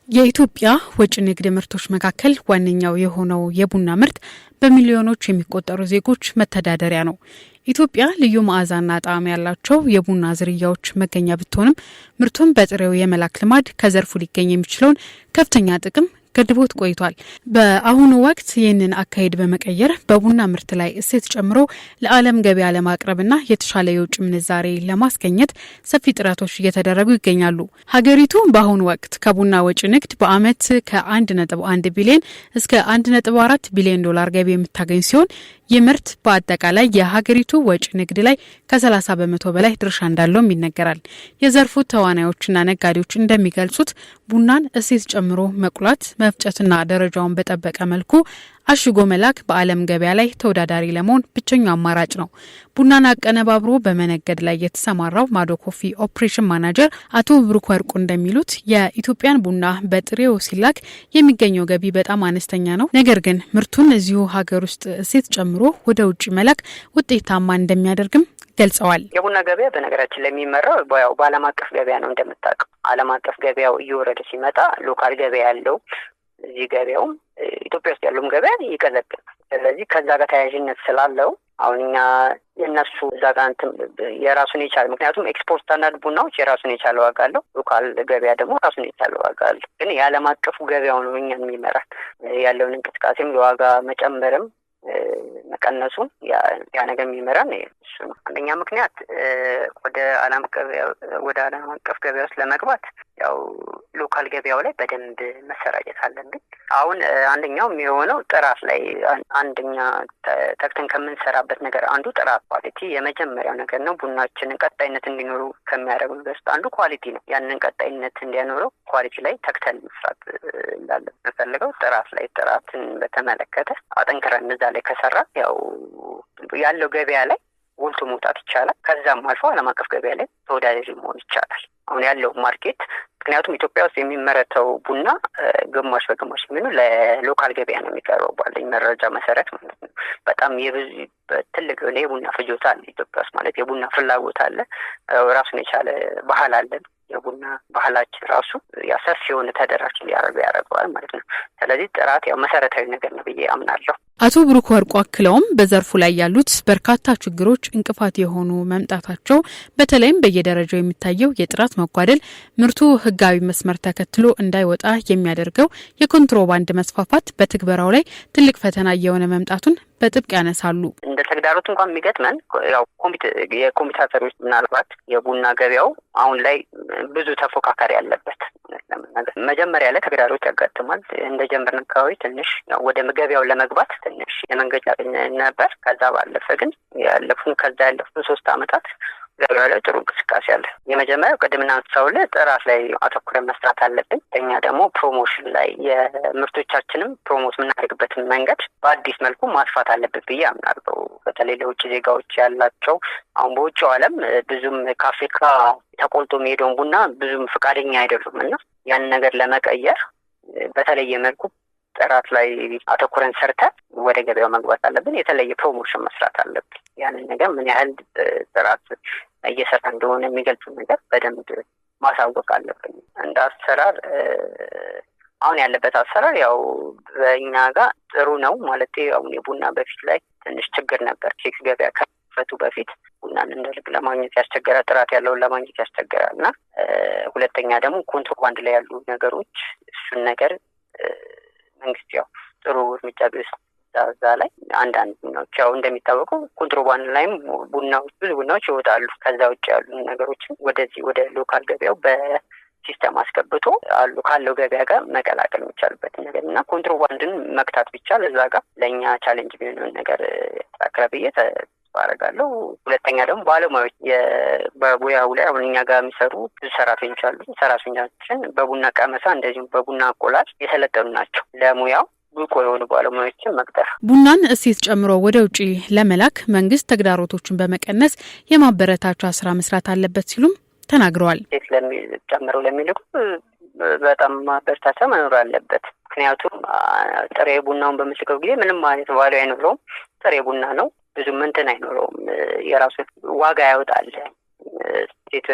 የኢትዮጵያ ወጪ ንግድ ምርቶች መካከል ዋነኛው የሆነው የቡና ምርት በሚሊዮኖች የሚቆጠሩ ዜጎች መተዳደሪያ ነው። ኢትዮጵያ ልዩ መዓዛና ጣዕም ያላቸው የቡና ዝርያዎች መገኛ ብትሆንም ምርቱን በጥሬው የመላክ ልማድ ከዘርፉ ሊገኝ የሚችለውን ከፍተኛ ጥቅም ገድቦት ቆይቷል። በአሁኑ ወቅት ይህንን አካሄድ በመቀየር በቡና ምርት ላይ እሴት ጨምሮ ለዓለም ገበያ ለማቅረብና የተሻለ የውጭ ምንዛሬ ለማስገኘት ሰፊ ጥረቶች እየተደረጉ ይገኛሉ። ሀገሪቱ በአሁኑ ወቅት ከቡና ወጪ ንግድ በዓመት ከ1.1 ቢሊዮን እስከ 1.4 ቢሊዮን ዶላር ገቢ የምታገኝ ሲሆን ይህ ምርት በአጠቃላይ የሀገሪቱ ወጪ ንግድ ላይ ከ30 በመቶ በላይ ድርሻ እንዳለውም ይነገራል። የዘርፉ ተዋናዮችና ነጋዴዎች እንደሚገልጹት ቡናን እሴት ጨምሮ መቁላት፣ መፍጨትና ደረጃውን በጠበቀ መልኩ አሽጎ መላክ በዓለም ገበያ ላይ ተወዳዳሪ ለመሆን ብቸኛው አማራጭ ነው። ቡናን አቀነባብሮ በመነገድ ላይ የተሰማራው ማዶ ኮፊ ኦፕሬሽን ማናጀር አቶ ብሩክ ወርቁ እንደሚሉት የኢትዮጵያን ቡና በጥሬው ሲላክ የሚገኘው ገቢ በጣም አነስተኛ ነው። ነገር ግን ምርቱን እዚሁ ሀገር ውስጥ እሴት ጨምሮ ወደ ውጭ መላክ ውጤታማ እንደሚያደርግም ገልጸዋል። የቡና ገበያ በነገራችን ላይ የሚመራው በዓለም አቀፍ ገበያ ነው። እንደምታውቀው ዓለም አቀፍ ገበያው እየወረደ ሲመጣ ሎካል ገበያ ያለው እዚህ ገበያውም ኢትዮጵያ ውስጥ ያለውም ገበያ ይቀዘቅዛል። ስለዚህ ከዛ ጋር ተያያዥነት ስላለው አሁን እኛ የነሱ እዛ ጋር የራሱን የቻለ ምክንያቱም ኤክስፖርት ስታንዳርድ ቡናዎች የራሱን የቻለ ዋጋ አለው። ሎካል ገበያ ደግሞ ራሱን የቻለ ዋጋ አለው። ግን የዓለም አቀፉ ገበያው ነው እኛን የሚመራል። ያለውን እንቅስቃሴም የዋጋ መጨመርም መቀነሱ ያ ነገር የሚመራን እሱ ነው። አንደኛ ምክንያት ወደ ዓለም አቀፍ ገበያ ውስጥ ለመግባት ያው ሎካል ገበያው ላይ በደንብ መሰራጨት አለብን። አሁን አንደኛው የሚሆነው ጥራት ላይ አንደኛ ተክተን ከምንሰራበት ነገር አንዱ ጥራት ኳሊቲ የመጀመሪያው ነገር ነው። ቡናችንን ቀጣይነት እንዲኖሩ ከሚያደርጉ ነገር ውስጥ አንዱ ኳሊቲ ነው። ያንን ቀጣይነት እንዲያኖረው ኳሊቲ ላይ ተክተን መስራት እንዳለን እንፈልገው። ጥራትን በተመለከተ አጠንክረን እዛ ላይ ከሰራ ያው ያለው ገበያ ላይ ጎልቶ መውጣት ይቻላል። ከዛም አልፎ ዓለም አቀፍ ገበያ ላይ ተወዳዳሪ መሆን ይቻላል። አሁን ያለው ማርኬት ምክንያቱም ኢትዮጵያ ውስጥ የሚመረተው ቡና ግማሽ በግማሽ የሚሆነው ለሎካል ገበያ ነው የሚቀርበው ባለኝ መረጃ መሰረት ማለት ነው። በጣም ትልቅ የቡና ፍጆታ አለ ኢትዮጵያ ውስጥ ማለት የቡና ፍላጎት አለ። ራሱን የቻለ ባህል አለን። የቡና ባህላችን ራሱ ሰፊ የሆነ ተደራሽ ያደርገዋል ማለት ነው። ስለዚህ ጥራት ያው መሰረታዊ ነገር ነው ብዬ አምናለሁ። አቶ ብሩክ ወርቁ አክለውም በዘርፉ ላይ ያሉት በርካታ ችግሮች እንቅፋት የሆኑ መምጣታቸው በተለይም በየደረጃው የሚታየው የጥራት መጓደል ምርቱ ሕጋዊ መስመር ተከትሎ እንዳይወጣ የሚያደርገው የኮንትሮባንድ መስፋፋት በትግበራው ላይ ትልቅ ፈተና እየሆነ መምጣቱን በጥብቅ ያነሳሉ። እንደ ተግዳሮት እንኳን የሚገጥመን ያው የኮምፒውተሮች ምናልባት የቡና ገበያው አሁን ላይ ብዙ ተፎካካሪ ያለበት መጀመሪያ ላይ ተግዳሮት ያጋጥማል። እንደ ጀምርን አካባቢ ትንሽ ወደ ገበያው ለመግባት ትንሽ የመንገጫ ነበር። ከዛ ባለፈ ግን ያለፉን 3 አመታት ገበያው ላይ ጥሩ እንቅስቃሴ አለ። የመጀመሪያው ቅድምና አንሳውለ ጥራት ላይ አተኩረን መስራት አለብን። እኛ ደግሞ ፕሮሞሽን ላይ የምርቶቻችንም ፕሮሞት የምናደርግበትን መንገድ በአዲስ መልኩ ማስፋት አለብን ብዬ አምናለሁ። በተለይ ለውጭ ዜጋዎች ያላቸው አሁን በውጭው ዓለም ብዙም ከአፍሪካ ተቆልቶ የሚሄደውን ቡና ብዙም ፈቃደኛ አይደሉም እና ያን ነገር ለመቀየር በተለየ መልኩ ጥራት ላይ አተኩረን ሰርተን ወደ ገበያው መግባት አለብን። የተለየ ፕሮሞሽን መስራት አለብን። ያንን ነገር ምን ያህል ጥራት እየሰራ እንደሆነ የሚገልጹ ነገር በደንብ ማሳወቅ አለብን። እንደ አሰራር አሁን ያለበት አሰራር ያው በእኛ ጋር ጥሩ ነው ማለት አሁን የቡና በፊት ላይ ትንሽ ችግር ነበር። ቼክ ገበያ ከመክፈቱ በፊት ቡናን እንደ ልብ ለማግኘት ያስቸግራል፣ ጥራት ያለውን ለማግኘት ያስቸግራል እና ሁለተኛ ደግሞ ኮንትሮባንድ ላይ ያሉ ነገሮች እሱን ነገር መንግስት ያው ጥሩ እርምጃ ቢወስድ እዛ ላይ አንዳንድ ቡናዎች ያው እንደሚታወቀው ኮንትሮባንድ ላይም ብዙ ቡናዎች ይወጣሉ። ከዛ ውጭ ያሉ ነገሮችን ወደ ሎካል ገበያው በሲስተም አስገብቶ ካለው ገበያ ጋር መቀላቀል የሚቻልበት ነገር እና ኮንትሮባንድን መክታት ቢቻል እዛ ጋር ለእኛ ቻሌንጅ ቢሆን ነገር ያስተካክላል ብዬ አደርጋለሁ። ሁለተኛ ደግሞ ባለሙያዎች በቡያው ላይ አሁን እኛ ጋር የሚሰሩ ብዙ ሰራተኞች አሉ። ሰራተኞቻችን በቡና ቀመሳ እንደዚሁም በቡና አቆላል የሰለጠኑ ናቸው። ለሙያው ብቁ የሆኑ ባለሙያዎችን መቅጠር፣ ቡናን እሴት ጨምሮ ወደ ውጪ ለመላክ መንግስት ተግዳሮቶችን በመቀነስ የማበረታቻ ስራ መስራት አለበት ሲሉም ተናግረዋል። እሴት ጨምረው ለሚልኩ በጣም ማበረታቻ መኖር አለበት። ምክንያቱም ጥሬ ቡናውን በምትልከው ጊዜ ምንም አይነት ቫልዩ አይኖረውም። ጥሬ ቡና ነው። ብዙ እንትን አይኖረውም። የራሱ ዋጋ ያወጣል። ስቴት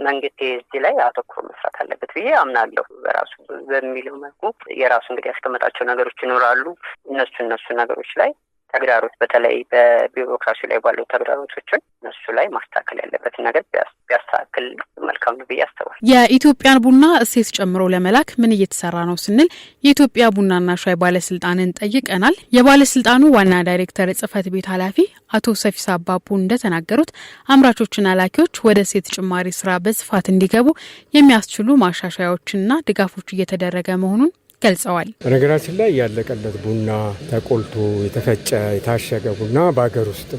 መንግስት እዚህ ላይ አተኩሮ መስራት አለበት ብዬ አምናለሁ። በራሱ በሚለው መልኩ የራሱ እንግዲህ ያስቀመጣቸው ነገሮች ይኖራሉ። እነሱ ነገሮች ላይ ተግዳሮት በተለይ በቢሮክራሲ ላይ ባለው ተግዳሮቶችን እነሱ ላይ ማስተካከል ያለበትን ነገር ቢያስተካክል መልካም ነው ብዬ አስባለሁ። የኢትዮጵያን ቡና እሴት ጨምሮ ለመላክ ምን እየተሰራ ነው ስንል የኢትዮጵያ ቡናና ሻይ ባለስልጣንን ጠይቀናል። የባለስልጣኑ ዋና ዳይሬክተር ጽህፈት ቤት ኃላፊ አቶ ሰፊሳ አባቡ እንደተናገሩት አምራቾችና ላኪዎች ወደ እሴት ጭማሪ ስራ በስፋት እንዲገቡ የሚያስችሉ ማሻሻያዎችና ድጋፎች እየተደረገ መሆኑን ገልጸዋል። በነገራችን ላይ ያለቀለት ቡና ተቆልቶ የተፈጨ የታሸገ ቡና በሀገር ውስጥ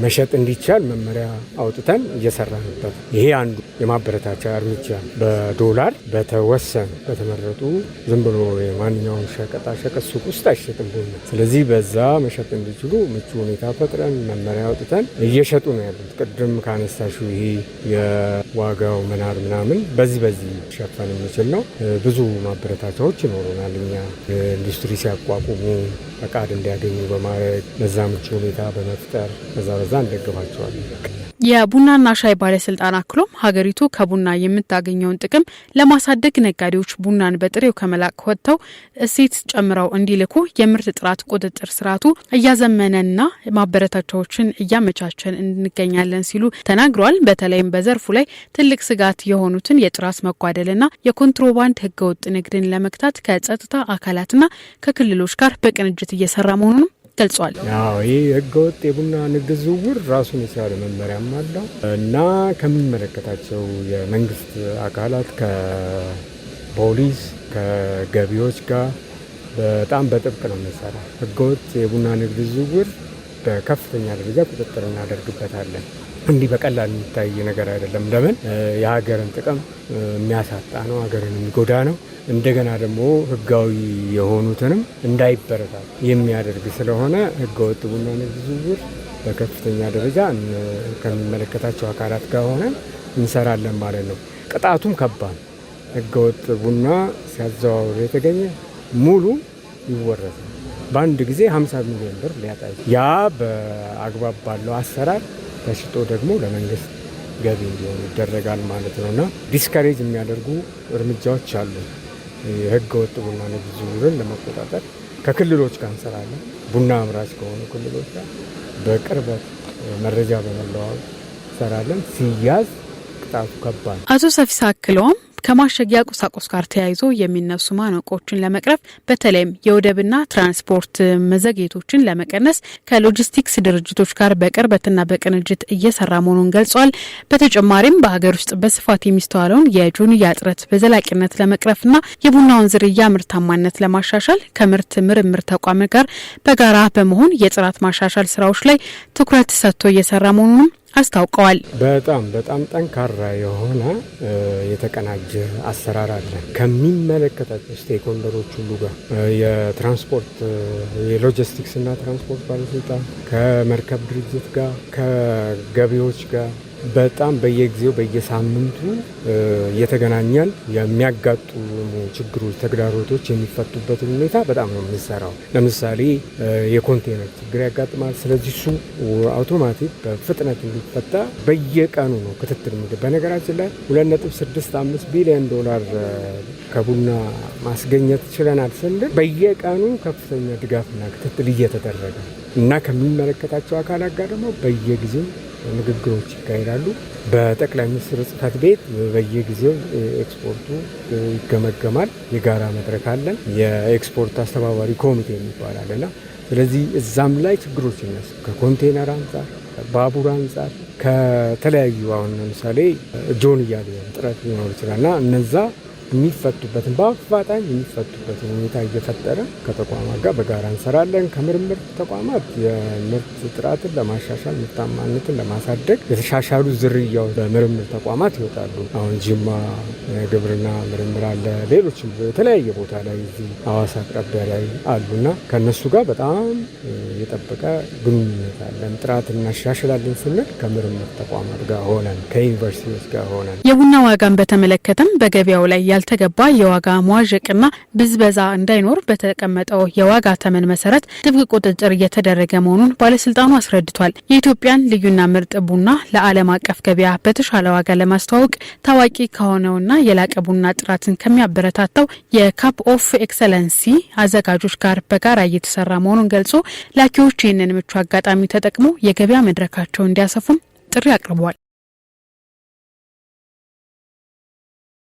መሸጥ እንዲቻል መመሪያ አውጥተን እየሰራንበት፣ ይሄ አንዱ የማበረታቻ እርምጃ በዶላር በተወሰኑ በተመረጡ ዝም ብሎ የማንኛውም ሸቀጣሸቀጥ ሱቅ ውስጥ አይሸጥም ቡና። ስለዚህ በዛ መሸጥ እንዲችሉ ምቹ ሁኔታ ፈጥረን መመሪያ አውጥተን እየሸጡ ነው ያሉት። ቅድም ካነሳሹ ይሄ የዋጋው መናር ምናምን በዚህ ሸፈን የሚችል ነው። ብዙ ማበረታቻዎች ይኖሩናል። እኛ ኢንዱስትሪ ሲያቋቁሙ ፈቃድ እንዲያገኙ በማድረግ በዛ ምቹ ሁኔታ በመፍጠር በዛ እንደግፋቸዋለን። የቡናና ሻይ ባለስልጣን አክሎም ሀገሪቱ ከቡና የምታገኘውን ጥቅም ለማሳደግ ነጋዴዎች ቡናን በጥሬው ከመላክ ወጥተው እሴት ጨምረው እንዲልኩ የምርት ጥራት ቁጥጥር ስርዓቱ እያዘመነና ማበረታቻዎችን እያመቻቸን እንገኛለን ሲሉ ተናግረዋል። በተለይም በዘርፉ ላይ ትልቅ ስጋት የሆኑትን የጥራት መጓደልና የኮንትሮባንድ ህገወጥ ንግድን ለመግታት ከጸጥታ አካላትና ከክልሎች ጋር በቅንጅት እየሰራ መሆኑንም ገልጿል። ይህ ህገወጥ የቡና ንግድ ዝውውር ራሱን የቻለ መመሪያም አለው እና ከሚመለከታቸው የመንግስት አካላት ከፖሊስ ከገቢዎች ጋር በጣም በጥብቅ ነው የሚሰራ። ህገወጥ የቡና ንግድ ዝውውር በከፍተኛ ደረጃ ቁጥጥር እናደርግበታለን። እንዲህ በቀላል የሚታይ ነገር አይደለም። ለምን የሀገርን ጥቅም የሚያሳጣ ነው፣ ሀገርን የሚጎዳ ነው። እንደገና ደግሞ ህጋዊ የሆኑትንም እንዳይበረታቱ የሚያደርግ ስለሆነ ህገወጥ ቡና ንግድ ዝውውር በከፍተኛ ደረጃ ከሚመለከታቸው አካላት ጋር ሆነን እንሰራለን ማለት ነው። ቅጣቱም ከባድ። ህገወጥ ቡና ሲያዘዋውር የተገኘ ሙሉ ይወረሳል። በአንድ ጊዜ 50 ሚሊዮን ብር ሊያጣ ያ በአግባብ ባለው አሰራር ተሽጦ ደግሞ ለመንግስት ገቢ እንዲሆን ይደረጋል ማለት ነው እና ዲስካሬጅ የሚያደርጉ እርምጃዎች አሉ። የህገ ወጥ ቡና ንግድ ዝውውርን ለመቆጣጠር ከክልሎች ጋር እንሰራለን። ቡና አምራች ከሆኑ ክልሎች ጋር በቅርበት መረጃ በመለዋወጥ እንሰራለን። ሲያዝ ቅጣቱ ከባድ። አቶ ሰፊሳ አክለውም ከማሸጊያ ቁሳቁስ ጋር ተያይዞ የሚነሱ ማነቆችን ለመቅረፍ በተለይም የወደብና ትራንስፖርት መዘግየቶችን ለመቀነስ ከሎጂስቲክስ ድርጅቶች ጋር በቅርበትና በቅንጅት እየሰራ መሆኑን ገልጿል። በተጨማሪም በሀገር ውስጥ በስፋት የሚስተዋለውን የጆንያ እጥረት በዘላቂነት ለመቅረፍና የቡናውን ዝርያ ምርታማነት ለማሻሻል ከምርት ምርምር ተቋም ጋር በጋራ በመሆን የጥራት ማሻሻል ስራዎች ላይ ትኩረት ሰጥቶ እየሰራ መሆኑንም አስታውቀዋል። በጣም ጠንካራ የሆነ የተቀናጀ አሰራር አለ ከሚመለከታቸው ስቴክሆልደሮች ሁሉ ጋር የትራንስፖርት የሎጂስቲክስ እና ትራንስፖርት ባለስልጣን ከመርከብ ድርጅት ጋር ከገቢዎች ጋር በጣም በየጊዜው በየሳምንቱ እየተገናኘን የሚያጋጥሙ ችግሮች፣ ተግዳሮቶች የሚፈቱበትን ሁኔታ በጣም ነው የምንሰራው። ለምሳሌ የኮንቴነር ችግር ያጋጥማል። ስለዚህ እሱ አውቶማቲክ በፍጥነት እንዲፈታ በየቀኑ ነው ክትትል ምግብ። በነገራችን ላይ 2.65 ቢሊዮን ዶላር ከቡና ማስገኘት ችለናል ስንል በየቀኑ ከፍተኛ ድጋፍና ክትትል እየተደረገ እና ከሚመለከታቸው አካላት ጋር ደግሞ በየጊዜው ንግግሮች ይካሄዳሉ። በጠቅላይ ሚኒስትር ጽህፈት ቤት በየጊዜው ኤክስፖርቱ ይገመገማል። የጋራ መድረክ አለን። የኤክስፖርት አስተባባሪ ኮሚቴ የሚባል አለና ስለዚህ እዛም ላይ ችግሮች ይነሱ ከኮንቴነር አንጻር፣ ባቡር አንጻር፣ ከተለያዩ አሁን ለምሳሌ ጆንያ ጥረት ሊኖር ይችላልና እነዛ የሚፈቱበትን በአፋጣኝ የሚፈቱበትን ሁኔታ እየፈጠረ ከተቋማት ጋር በጋራ እንሰራለን። ከምርምር ተቋማት የምርት ጥራትን ለማሻሻል ምርታማነትን ለማሳደግ የተሻሻሉ ዝርያዎች በምርምር ተቋማት ይወጣሉ። አሁን ጅማ ግብርና ምርምር አለ፣ ሌሎችም የተለያየ ቦታ ላይ እዚህ ሐዋሳ አቅራቢያ ላይ አሉና ከነሱ ጋር በጣም የጠበቀ ግንኙነት አለን። ጥራት እናሻሽላለን ስንል ከምርምር ተቋማት ጋር ሆነን ከዩኒቨርሲቲዎች ጋር ሆነን የቡና ዋጋን በተመለከተም በገበያው ላይ ያልተገባ የዋጋ መዋዠቅና ብዝበዛ እንዳይኖር በተቀመጠው የዋጋ ተመን መሰረት ጥብቅ ቁጥጥር እየተደረገ መሆኑን ባለስልጣኑ አስረድቷል። የኢትዮጵያን ልዩና ምርጥ ቡና ለዓለም አቀፍ ገበያ በተሻለ ዋጋ ለማስተዋወቅ ታዋቂ ከሆነውና የላቀ ቡና ጥራትን ከሚያበረታታው የካፕ ኦፍ ኤክሰለንሲ አዘጋጆች ጋር በጋራ እየተሰራ መሆኑን ገልጾ ላኪዎች ይህንን ምቹ አጋጣሚ ተጠቅመው የገበያ መድረካቸውን እንዲያሰፉም ጥሪ አቅርቧል።